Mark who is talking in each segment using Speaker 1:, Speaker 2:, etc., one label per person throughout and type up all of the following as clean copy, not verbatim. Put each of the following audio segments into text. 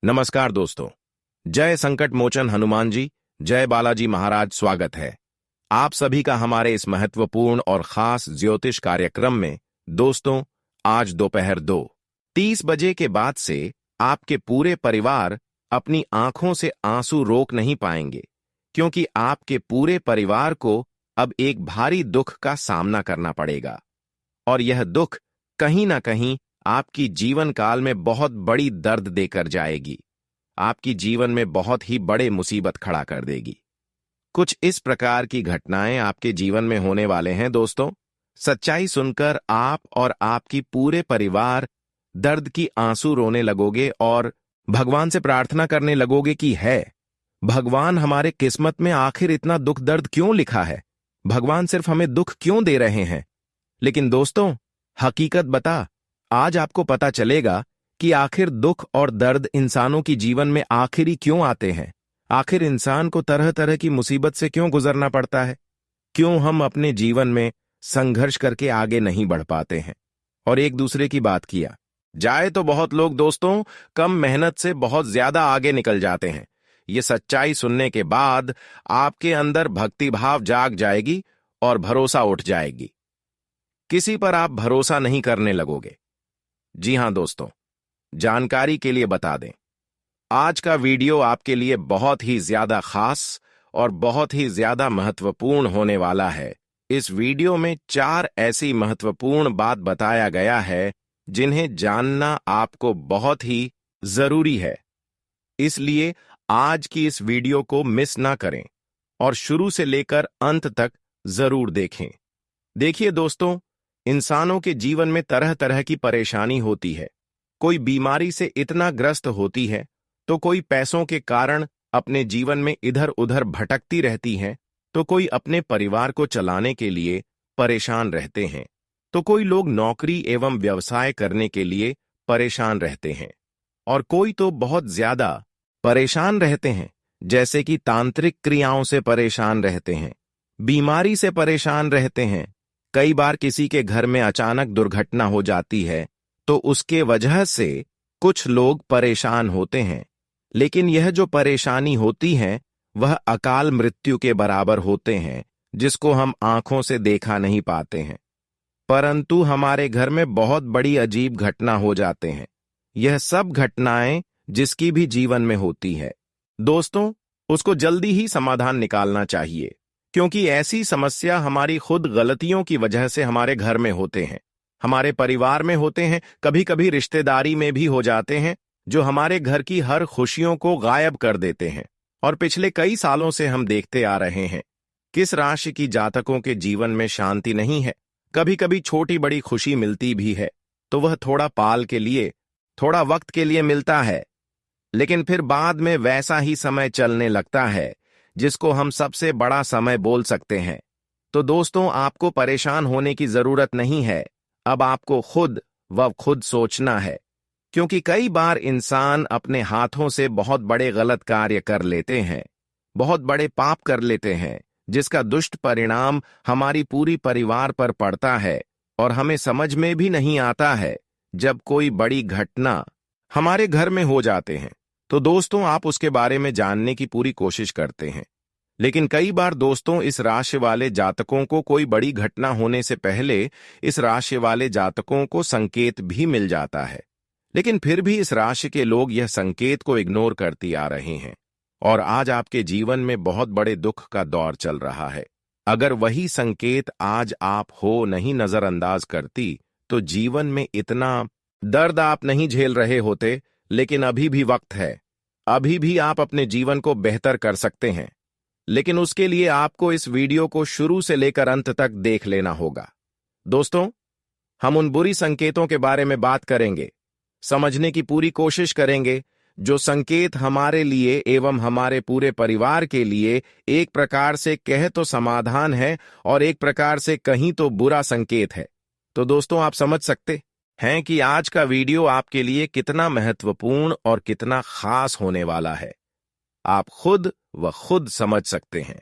Speaker 1: नमस्कार दोस्तों। जय संकट मोचन हनुमान जी, जय बालाजी महाराज। स्वागत है आप सभी का हमारे इस महत्वपूर्ण और खास ज्योतिष कार्यक्रम में। दोस्तों, आज दोपहर 2:30 बजे के बाद से आपके पूरे परिवार अपनी आंखों से आंसू रोक नहीं पाएंगे, क्योंकि आपके पूरे परिवार को अब एक भारी दुख का सामना करना पड़ेगा। और यह दुख कहीं ना कहीं आपकी जीवन काल में बहुत बड़ी दर्द देकर जाएगी, आपकी जीवन में बहुत ही बड़े मुसीबत खड़ा कर देगी। कुछ इस प्रकार की घटनाएं आपके जीवन में होने वाले हैं दोस्तों। सच्चाई सुनकर आप और आपकी पूरे परिवार दर्द की आंसू रोने लगोगे और भगवान से प्रार्थना करने लगोगे कि है भगवान, हमारे किस्मत में आखिर इतना दुख दर्द क्यों लिखा है? भगवान सिर्फ हमें दुख क्यों दे रहे हैं? लेकिन दोस्तों, हकीकत बता, आज आपको पता चलेगा कि आखिर दुख और दर्द इंसानों की जीवन में आखिर ही क्यों आते हैं। आखिर इंसान को तरह तरह की मुसीबत से क्यों गुजरना पड़ता है? क्यों हम अपने जीवन में संघर्ष करके आगे नहीं बढ़ पाते हैं? और एक दूसरे की बात किया जाए तो बहुत लोग दोस्तों कम मेहनत से बहुत ज्यादा आगे निकल जाते हैं। ये सच्चाई सुनने के बाद आपके अंदर भक्तिभाव जाग जाएगी और भरोसा उठ जाएगी। किसी पर आप भरोसा नहीं करने लगोगे। जी हां दोस्तों, जानकारी के लिए बता दें, आज का वीडियो आपके लिए बहुत ही ज्यादा खास और बहुत ही ज्यादा महत्वपूर्ण होने वाला है। इस वीडियो में 4 ऐसी महत्वपूर्ण बात बताया गया है जिन्हें जानना आपको बहुत ही जरूरी है। इसलिए आज की इस वीडियो को मिस ना करें और शुरू से लेकर अंत तक जरूर देखें। देखिए दोस्तों, इंसानों के जीवन में तरह तरह की परेशानी होती है। कोई बीमारी से इतना ग्रस्त होती है, तो कोई पैसों के कारण अपने जीवन में इधर उधर भटकती रहती है, तो कोई अपने परिवार को चलाने के लिए परेशान रहते हैं, तो कोई लोग नौकरी एवं व्यवसाय करने के लिए परेशान रहते हैं, और कोई तो बहुत ज्यादा परेशान रहते हैं, जैसे कि तांत्रिक क्रियाओं से परेशान रहते हैं, बीमारी से परेशान रहते हैं। कई बार किसी के घर में अचानक दुर्घटना हो जाती है, तो उसके वजह से कुछ लोग परेशान होते हैं। लेकिन यह जो परेशानी होती है वह अकाल मृत्यु के बराबर होते हैं, जिसको हम आंखों से देखा नहीं पाते हैं, परंतु हमारे घर में बहुत बड़ी अजीब घटना हो जाते हैं। यह सब घटनाएं जिसकी भी जीवन में होती है दोस्तों, उसको जल्दी ही समाधान निकालना चाहिए, क्योंकि ऐसी समस्या हमारी खुद गलतियों की वजह से हमारे घर में होते हैं, हमारे परिवार में होते हैं, कभी कभी रिश्तेदारी में भी हो जाते हैं, जो हमारे घर की हर खुशियों को गायब कर देते हैं। और पिछले कई सालों से हम देखते आ रहे हैं किस राशि की जातकों के जीवन में शांति नहीं है। कभी कभी छोटी बड़ी खुशी मिलती भी है तो वह थोड़ा पाल के लिए, थोड़ा वक्त के लिए मिलता है, लेकिन फिर बाद में वैसा ही समय चलने लगता है जिसको हम सबसे बड़ा समय बोल सकते हैं। तो दोस्तों, आपको परेशान होने की जरूरत नहीं है। अब आपको खुद सोचना है, क्योंकि कई बार इंसान अपने हाथों से बहुत बड़े गलत कार्य कर लेते हैं, बहुत बड़े पाप कर लेते हैं, जिसका दुष्ट परिणाम हमारी पूरी परिवार पर पड़ता है और हमें समझ में भी नहीं आता है। जब कोई बड़ी घटना हमारे घर में हो जाते हैं तो दोस्तों आप उसके बारे में जानने की पूरी कोशिश करते हैं, लेकिन कई बार दोस्तों इस राशि वाले जातकों को कोई बड़ी घटना होने से पहले इस राशि वाले जातकों को संकेत भी मिल जाता है, लेकिन फिर भी इस राशि के लोग यह संकेत को इग्नोर करती आ रहे हैं और आज आपके जीवन में बहुत बड़े दुख का दौर चल रहा है। अगर वही संकेत आज आप हो नहीं नजरअंदाज करती तो जीवन में इतना दर्द आप नहीं झेल रहे होते। लेकिन अभी भी वक्त है, अभी भी आप अपने जीवन को बेहतर कर सकते हैं, लेकिन उसके लिए आपको इस वीडियो को शुरू से लेकर अंत तक देख लेना होगा। दोस्तों, हम उन बुरी संकेतों के बारे में बात करेंगे, समझने की पूरी कोशिश करेंगे, जो संकेत हमारे लिए एवं हमारे पूरे परिवार के लिए एक प्रकार से कहे तो समाधान है और एक प्रकार से कहीं तो बुरा संकेत है। तो दोस्तों, आप समझ सकते हैं कि आज का वीडियो आपके लिए कितना महत्वपूर्ण और कितना खास होने वाला है। आप खुद समझ सकते हैं।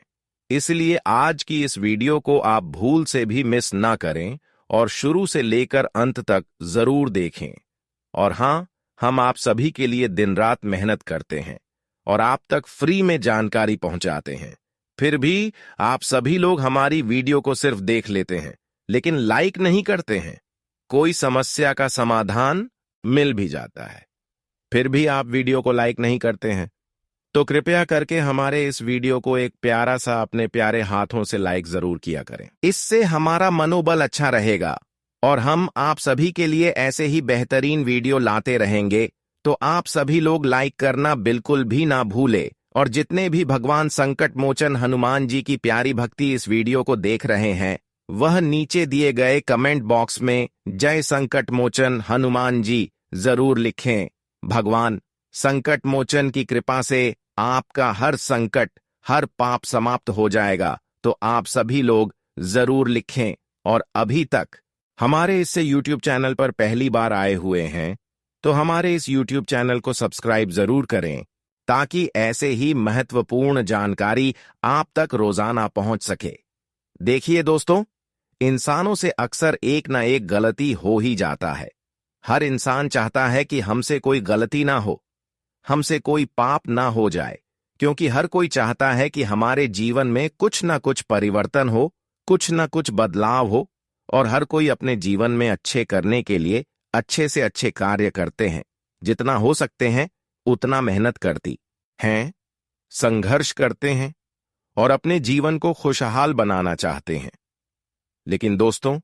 Speaker 1: इसलिए आज की इस वीडियो को आप भूल से भी मिस ना करें और शुरू से लेकर अंत तक जरूर देखें। और हां, हम आप सभी के लिए दिन रात मेहनत करते हैं और आप तक फ्री में जानकारी पहुंचाते हैं। फिर भी आप सभी लोग हमारी वीडियो को सिर्फ देख लेते हैं, लेकिन लाइक नहीं करते हैं। कोई समस्या का समाधान मिल भी जाता है, फिर भी आप वीडियो को लाइक नहीं करते हैं। तो कृपया करके हमारे इस वीडियो को एक प्यारा सा अपने प्यारे हाथों से लाइक जरूर किया करें। इससे हमारा मनोबल अच्छा रहेगा और हम आप सभी के लिए ऐसे ही बेहतरीन वीडियो लाते रहेंगे। तो आप सभी लोग लाइक करना बिल्कुल भी ना भूले और जितने भी भगवान संकट मोचन हनुमान जी की प्यारी भक्ति इस वीडियो को देख रहे हैं, वह नीचे दिए गए कमेंट बॉक्स में जय संकट मोचन हनुमान जी जरूर लिखें। भगवान संकट मोचन की कृपा से आपका हर संकट, हर पाप समाप्त हो जाएगा। तो आप सभी लोग जरूर लिखें। और अभी तक हमारे इससे YouTube चैनल पर पहली बार आए हुए हैं तो हमारे इस YouTube चैनल को सब्सक्राइब जरूर करें, ताकि ऐसे ही महत्वपूर्ण जानकारी आप तक रोजाना पहुंच सके। देखिए दोस्तों, इंसानों से अक्सर एक ना एक गलती हो ही जाता है। हर इंसान चाहता है कि हमसे कोई गलती ना हो, हमसे कोई पाप ना हो जाए, क्योंकि हर कोई चाहता है कि हमारे जीवन में कुछ ना कुछ परिवर्तन हो, कुछ ना कुछ बदलाव हो। और हर कोई अपने जीवन में अच्छे करने के लिए अच्छे से अच्छे कार्य करते हैं। जितना हो सकते हैं उतना मेहनत करती हैं, संघर्ष करते हैं और अपने जीवन को खुशहाल बनाना चाहते हैं। लेकिन दोस्तों,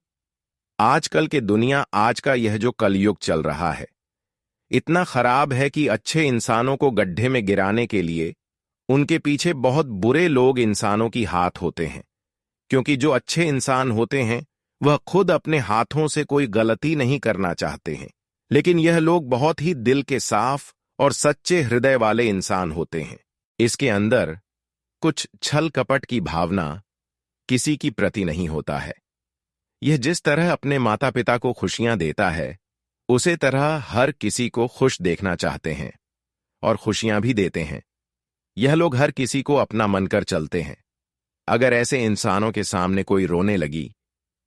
Speaker 1: आजकल के दुनिया, आज का यह जो कलयुग चल रहा है, इतना खराब है कि अच्छे इंसानों को गड्ढे में गिराने के लिए उनके पीछे बहुत बुरे लोग इंसानों की हाथ होते हैं। क्योंकि जो अच्छे इंसान होते हैं वह खुद अपने हाथों से कोई गलती नहीं करना चाहते हैं, लेकिन यह लोग बहुत ही दिल के साफ और सच्चे हृदय वाले इंसान होते हैं। इसके अंदर कुछ छल कपट की भावना किसी की प्रति नहीं होता है। यह जिस तरह अपने माता पिता को खुशियां देता है, उसे तरह हर किसी को खुश देखना चाहते हैं और खुशियां भी देते हैं। यह लोग हर किसी को अपना मानकर चलते हैं। अगर ऐसे इंसानों के सामने कोई रोने लगी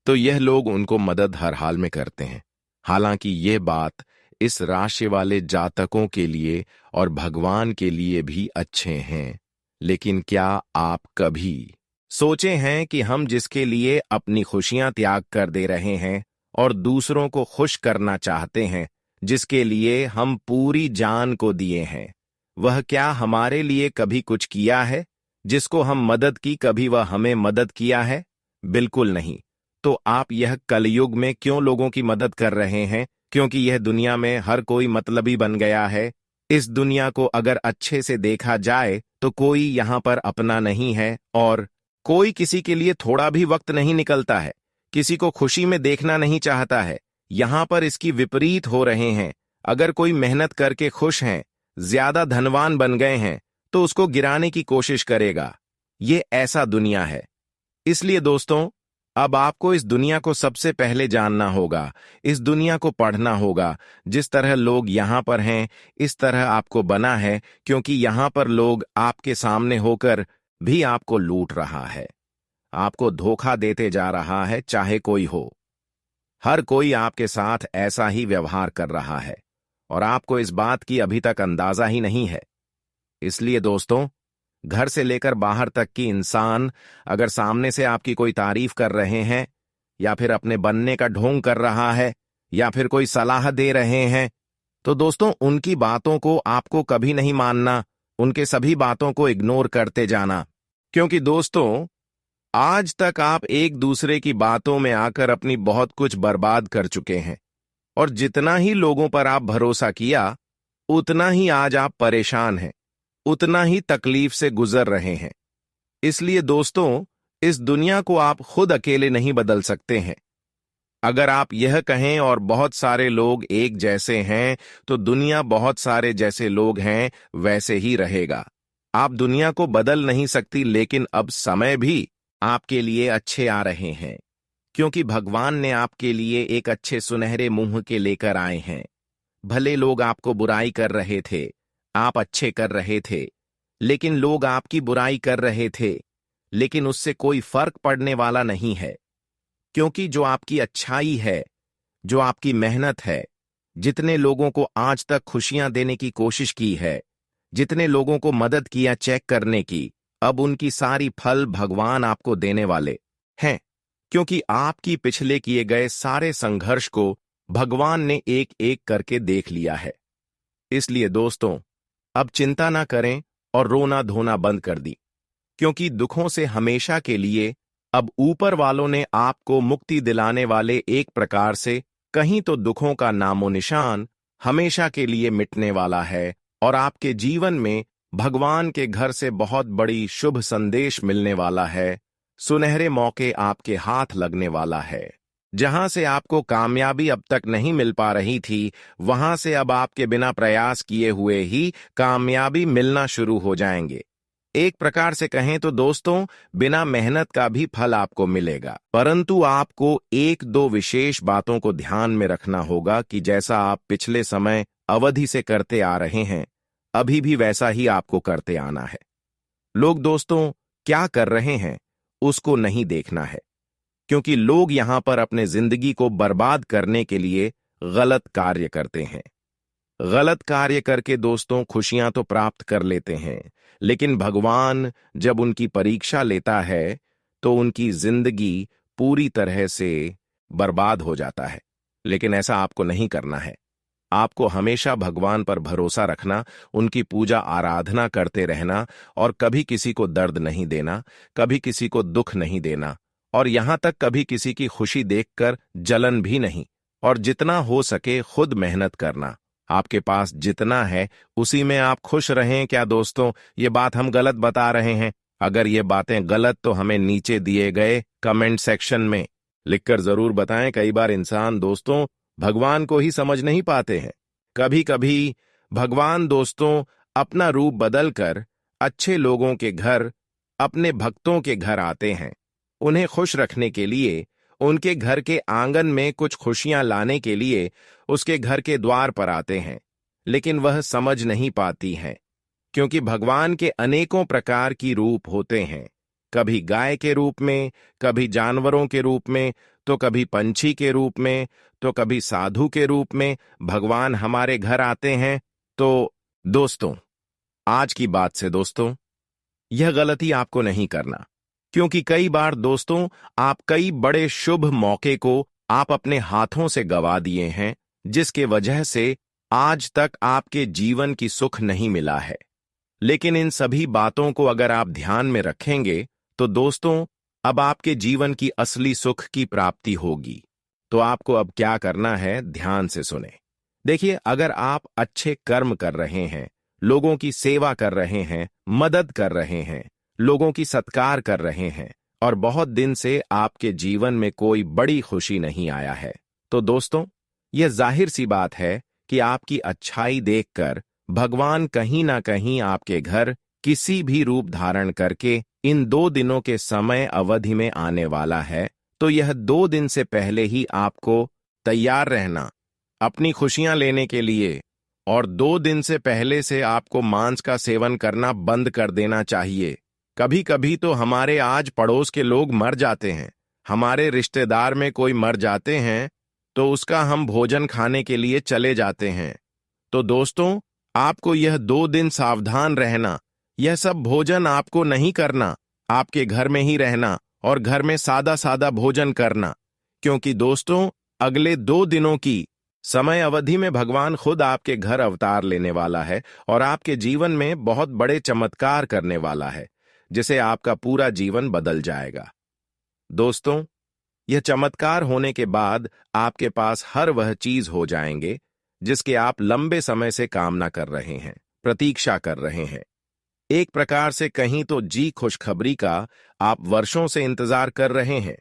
Speaker 1: तो यह लोग उनको मदद हर हाल में करते हैं। हालांकि यह बात इस राशि वाले जातकों के लिए और भगवान के लिए भी अच्छे हैं। लेकिन क्या आप कभी सोचे हैं कि हम जिसके लिए अपनी खुशियां त्याग कर दे रहे हैं और दूसरों को खुश करना चाहते हैं, जिसके लिए हम पूरी जान को दिए हैं, वह क्या हमारे लिए कभी कुछ किया है? जिसको हम मदद की, कभी वह हमें मदद किया है? बिल्कुल नहीं। तो आप यह कलयुग में क्यों लोगों की मदद कर रहे हैं? क्योंकि यह दुनिया में हर कोई मतलबी बन गया है। इस दुनिया को अगर अच्छे से देखा जाए तो कोई यहाँ पर अपना नहीं है और कोई किसी के लिए थोड़ा भी वक्त नहीं निकलता है, किसी को खुशी में देखना नहीं चाहता है। यहाँ पर इसकी विपरीत हो रहे हैं। अगर कोई मेहनत करके खुश हैं, ज्यादा धनवान बन गए हैं, तो उसको गिराने की कोशिश करेगा। ये ऐसा दुनिया है। इसलिए दोस्तों, अब आपको इस दुनिया को सबसे पहले जानना होगा, इस दुनिया को पढ़ना होगा। जिस तरह लोग यहाँ पर हैं, इस तरह आपको बना है, क्योंकि यहाँ पर लोग आपके सामने होकर भी आपको लूट रहा है, आपको धोखा देते जा रहा है, चाहे कोई हो। हर कोई आपके साथ ऐसा ही व्यवहार कर रहा है और आपको इस बात की अभी तक अंदाजा ही नहीं है। इसलिए दोस्तों, घर से लेकर बाहर तक की इंसान अगर सामने से आपकी कोई तारीफ कर रहे हैं या फिर अपने बनने का ढोंग कर रहा है या फिर कोई सलाह दे रहे हैं, तो दोस्तों उनकी बातों को आपको कभी नहीं मानना, उनके सभी बातों को इग्नोर करते जाना। क्योंकि दोस्तों, आज तक आप एक दूसरे की बातों में आकर अपनी बहुत कुछ बर्बाद कर चुके हैं और जितना ही लोगों पर आप भरोसा किया, उतना ही आज आप परेशान हैं, उतना ही तकलीफ से गुजर रहे हैं। इसलिए दोस्तों, इस दुनिया को आप खुद अकेले नहीं बदल सकते हैं। अगर आप यह कहें और बहुत सारे लोग एक जैसे हैं, तो दुनिया बहुत सारे जैसे लोग हैं वैसे ही रहेगा। आप दुनिया को बदल नहीं सकती, लेकिन अब समय भी आपके लिए अच्छे आ रहे हैं, क्योंकि भगवान ने आपके लिए एक अच्छे सुनहरे मुंह के लेकर आए हैं। भले लोग आपको बुराई कर रहे थे, आप अच्छे कर रहे थे, लेकिन लोग आपकी बुराई कर रहे थे, लेकिन उससे कोई फर्क पड़ने वाला नहीं है। क्योंकि जो आपकी अच्छाई है, जो आपकी मेहनत है, जितने लोगों को आज तक खुशियां देने की कोशिश की है, जितने लोगों को मदद किया चेक करने की, अब उनकी सारी फल भगवान आपको देने वाले हैं, क्योंकि आपकी पिछले किए गए सारे संघर्ष को भगवान ने एक एक करके देख लिया है। इसलिए दोस्तों, अब चिंता ना करें और रोना धोना बंद कर दी, क्योंकि दुखों से हमेशा के लिए अब ऊपर वालों ने आपको मुक्ति दिलाने वाले एक प्रकार से कहीं तो दुखों का नामो निशान हमेशा के लिए मिटने वाला है और आपके जीवन में भगवान के घर से बहुत बड़ी शुभ संदेश मिलने वाला है। सुनहरे मौके आपके हाथ लगने वाला है। जहां से आपको कामयाबी अब तक नहीं मिल पा रही थी, वहां से अब आपके बिना प्रयास किए हुए ही कामयाबी मिलना शुरू हो जाएंगे। एक प्रकार से कहें तो दोस्तों, बिना मेहनत का भी फल आपको मिलेगा, परंतु आपको एक दो विशेष बातों को ध्यान में रखना होगा कि जैसा आप पिछले समय अवधि से करते आ रहे हैं, अभी भी वैसा ही आपको करते आना है। लोग दोस्तों क्या कर रहे हैं उसको नहीं देखना है, क्योंकि लोग यहां पर अपने जिंदगी को बर्बाद करने के लिए गलत कार्य करते हैं। गलत कार्य करके दोस्तों खुशियां तो प्राप्त कर लेते हैं, लेकिन भगवान जब उनकी परीक्षा लेता है तो उनकी जिंदगी पूरी तरह से बर्बाद हो जाता है। लेकिन ऐसा आपको नहीं करना है। आपको हमेशा भगवान पर भरोसा रखना, उनकी पूजा आराधना करते रहना और कभी किसी को दर्द नहीं देना, कभी किसी को दुख नहीं देना और यहां तक कभी किसी की खुशी देखकर जलन भी नहीं। और जितना हो सके खुद मेहनत करना। आपके पास जितना है उसी में आप खुश रहें। क्या दोस्तों ये बात हम गलत बता रहे हैं? अगर ये बातें गलत तो हमें नीचे दिए गए कमेंट सेक्शन में लिखकर जरूर बताएं। कई बार इंसान दोस्तों भगवान को ही समझ नहीं पाते हैं। कभी कभी भगवान दोस्तों अपना रूप बदलकर अच्छे लोगों के घर, अपने भक्तों के घर आते हैं, उन्हें खुश रखने के लिए, उनके घर के आंगन में कुछ खुशियां लाने के लिए उसके घर के द्वार पर आते हैं। लेकिन वह समझ नहीं पाती हैं, क्योंकि भगवान के अनेकों प्रकार की रूप होते हैं। कभी गाय के रूप में, कभी जानवरों के रूप में, तो कभी पंछी के रूप में, तो कभी साधु के रूप में भगवान हमारे घर आते हैं। तो दोस्तों आज की बात से दोस्तों यह गलती आपको नहीं करना, क्योंकि कई बार दोस्तों आप कई बड़े शुभ मौके को आप अपने हाथों से गवा दिए हैं, जिसके वजह से आज तक आपके जीवन की सुख नहीं मिला है। लेकिन इन सभी बातों को अगर आप ध्यान में रखेंगे तो दोस्तों अब आपके जीवन की असली सुख की प्राप्ति होगी। तो आपको अब क्या करना है, ध्यान से सुने। देखिए, अगर आप अच्छे कर्म कर रहे हैं, लोगों की सेवा कर रहे हैं, मदद कर रहे हैं, लोगों की सत्कार कर रहे हैं और बहुत दिन से आपके जीवन में कोई बड़ी खुशी नहीं आया है, तो दोस्तों यह जाहिर सी बात है कि आपकी अच्छाई देखकर भगवान कहीं ना कहीं आपके घर किसी भी रूप धारण करके इन 2 दिनों के समय अवधि में आने वाला है। तो यह 2 दिन से पहले ही आपको तैयार रहना अपनी खुशियां लेने के लिए, और 2 दिन से पहले से आपको मांस का सेवन करना बंद कर देना चाहिए। कभी कभी तो हमारे आज पड़ोस के लोग मर जाते हैं, हमारे रिश्तेदार में कोई मर जाते हैं, तो उसका हम भोजन खाने के लिए चले जाते हैं। तो दोस्तों आपको यह 2 दिन सावधान रहना, यह सब भोजन आपको नहीं करना, आपके घर में ही रहना और घर में सादा सादा भोजन करना, क्योंकि दोस्तों अगले 2 दिनों की समय अवधि में भगवान खुद आपके घर अवतार लेने वाला है और आपके जीवन में बहुत बड़े चमत्कार करने वाला है, जिसे आपका पूरा जीवन बदल जाएगा। दोस्तों यह चमत्कार होने के बाद आपके पास हर वह चीज हो जाएंगे जिसके आप लंबे समय से कामना कर रहे हैं, प्रतीक्षा कर रहे हैं। एक प्रकार से कहीं तो जी खुशखबरी का आप वर्षों से इंतजार कर रहे हैं।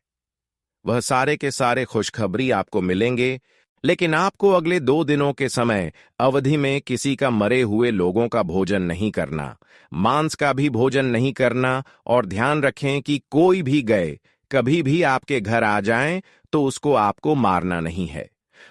Speaker 1: वह सारे के सारे खुशखबरी आपको मिलेंगे, लेकिन आपको अगले 2 दिनों के समय अवधि में किसी का मरे हुए लोगों का भोजन नहीं करना, मांस का भी भोजन नहीं करना। और ध्यान रखें कि कोई भी गए कभी भी आपके घर आ जाएं तो उसको आपको मारना नहीं है।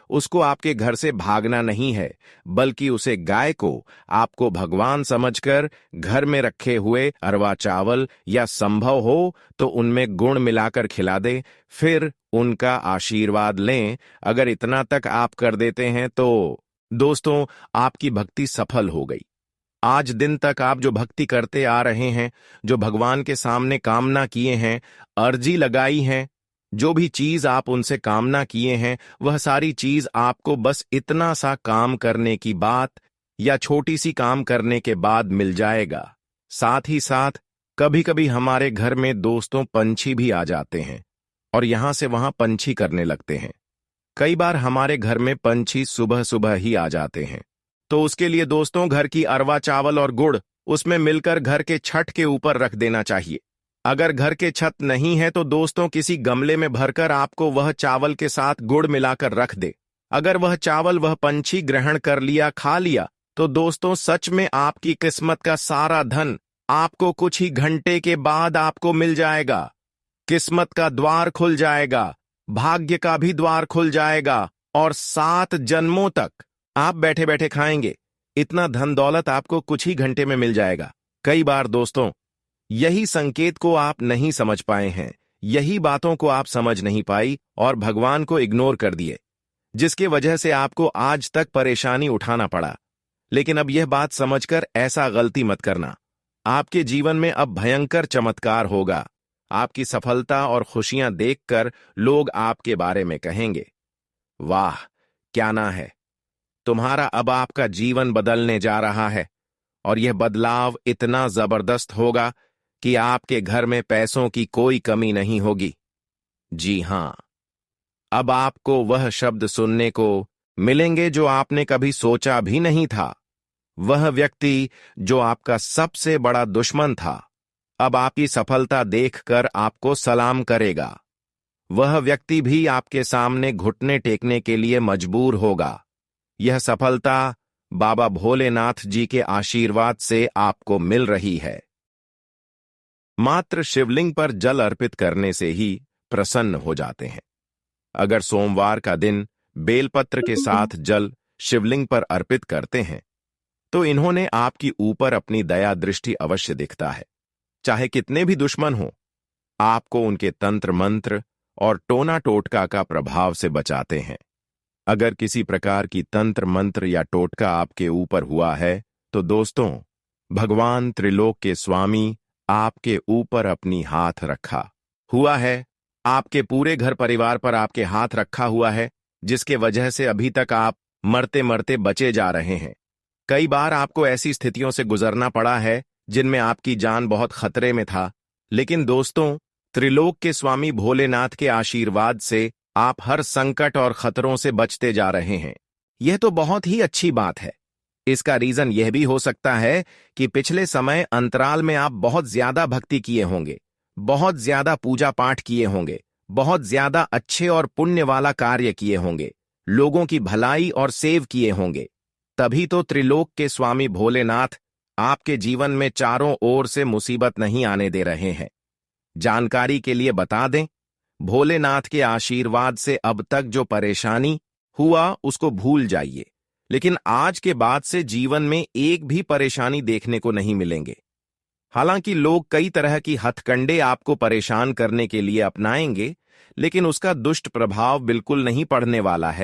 Speaker 1: उसको आपके घर से भागना नहीं है, बल्कि उसे गाय को आपको भगवान समझकर घर में रखे हुए अरवा चावल या संभव हो तो उनमें गुड़ मिलाकर खिला दे, फिर उनका आशीर्वाद लें। अगर इतना तक आप कर देते हैं तो दोस्तों, आपकी भक्ति सफल हो गई। आज दिन तक आप जो भक्ति करते आ रहे हैं, जो भगवान के सामने कामना किए हैं, अर्जी लगाई है, जो भी चीज आप उनसे कामना किए हैं, वह सारी चीज आपको बस इतना सा काम करने की बात या छोटी सी काम करने के बाद मिल जाएगा। साथ ही साथ कभी कभी हमारे घर में दोस्तों पंछी भी आ जाते हैं और यहां से वहां पंछी करने लगते हैं। कई बार हमारे घर में पंछी सुबह सुबह ही आ जाते हैं, तो उसके लिए दोस्तों घर की अरवा चावल और गुड़ उसमें मिलकर घर के छत के ऊपर रख देना चाहिए। अगर घर के छत नहीं है तो दोस्तों किसी गमले में भरकर आपको वह चावल के साथ गुड़ मिलाकर रख दे। अगर वह चावल वह पंछी ग्रहण कर लिया, खा लिया, तो दोस्तों सच में आपकी किस्मत का सारा धन आपको कुछ ही घंटे के बाद आपको मिल जाएगा। किस्मत का द्वार खुल जाएगा, भाग्य का भी द्वार खुल जाएगा और 7 जन्मों तक आप बैठे बैठे खाएंगे। इतना धन दौलत आपको कुछ ही घंटे में मिल जाएगा। कई बार दोस्तों यही संकेत को आप नहीं समझ पाए हैं, यही बातों को आप समझ नहीं पाई और भगवान को इग्नोर कर दिए, जिसके वजह से आपको आज तक परेशानी उठाना पड़ा। लेकिन अब यह बात समझकर ऐसा गलती मत करना। आपके जीवन में अब भयंकर चमत्कार होगा। आपकी सफलता और खुशियां देखकर लोग आपके बारे में कहेंगे, वाह क्या ना है, तुम्हारा अब आपका जीवन बदलने जा रहा है। और यह बदलाव इतना जबरदस्त होगा कि आपके घर में पैसों की कोई कमी नहीं होगी। जी हां, अब आपको वह शब्द सुनने को मिलेंगे जो आपने कभी सोचा भी नहीं था। वह व्यक्ति जो आपका सबसे बड़ा दुश्मन था, अब आपकी सफलता देखकर आपको सलाम करेगा। वह व्यक्ति भी आपके सामने घुटने टेकने के लिए मजबूर होगा। यह सफलता बाबा भोलेनाथ जी के आशीर्वाद से आपको मिल रही है। मात्र शिवलिंग पर जल अर्पित करने से ही प्रसन्न हो जाते हैं। अगर सोमवार का दिन बेलपत्र के साथ जल शिवलिंग पर अर्पित करते हैं तो इन्होंने आपकी ऊपर अपनी दया दृष्टि अवश्य दिखता है। चाहे कितने भी दुश्मन हो, आपको उनके तंत्र मंत्र और टोना टोटका का प्रभाव से बचाते हैं। अगर किसी प्रकार की तंत्र मंत्र या टोटका आपके ऊपर हुआ है तो दोस्तों, भगवान त्रिलोक के स्वामी आपके ऊपर अपनी हाथ रखा हुआ है, आपके पूरे घर परिवार पर आपके हाथ रखा हुआ है, जिसके वजह से अभी तक आप मरते मरते बचे जा रहे हैं। कई बार आपको ऐसी स्थितियों से गुजरना पड़ा है जिनमें आपकी जान बहुत खतरे में था, लेकिन दोस्तों त्रिलोक के स्वामी भोलेनाथ के आशीर्वाद से आप हर संकट और खतरों से बचते जा रहे हैं। यह तो बहुत ही अच्छी बात है। इसका रीजन यह भी हो सकता है कि पिछले समय अंतराल में आप बहुत ज्यादा भक्ति किए होंगे, बहुत ज्यादा पूजा पाठ किए होंगे, बहुत ज्यादा अच्छे और पुण्य वाला कार्य किए होंगे, लोगों की भलाई और सेव किए होंगे। तभी तो त्रिलोक के स्वामी भोलेनाथ आपके जीवन में चारों ओर से मुसीबत नहीं आने दे रहे हैं। जानकारी के लिए बता दें, भोलेनाथ के आशीर्वाद से अब तक जो परेशानी हुआ उसको भूल जाइए, लेकिन आज के बाद से जीवन में एक भी परेशानी देखने को नहीं मिलेंगे। हालांकि लोग कई तरह की हथकंडे आपको परेशान करने के लिए अपनाएंगे, लेकिन उसका दुष्ट प्रभाव बिल्कुल नहीं पड़ने वाला है।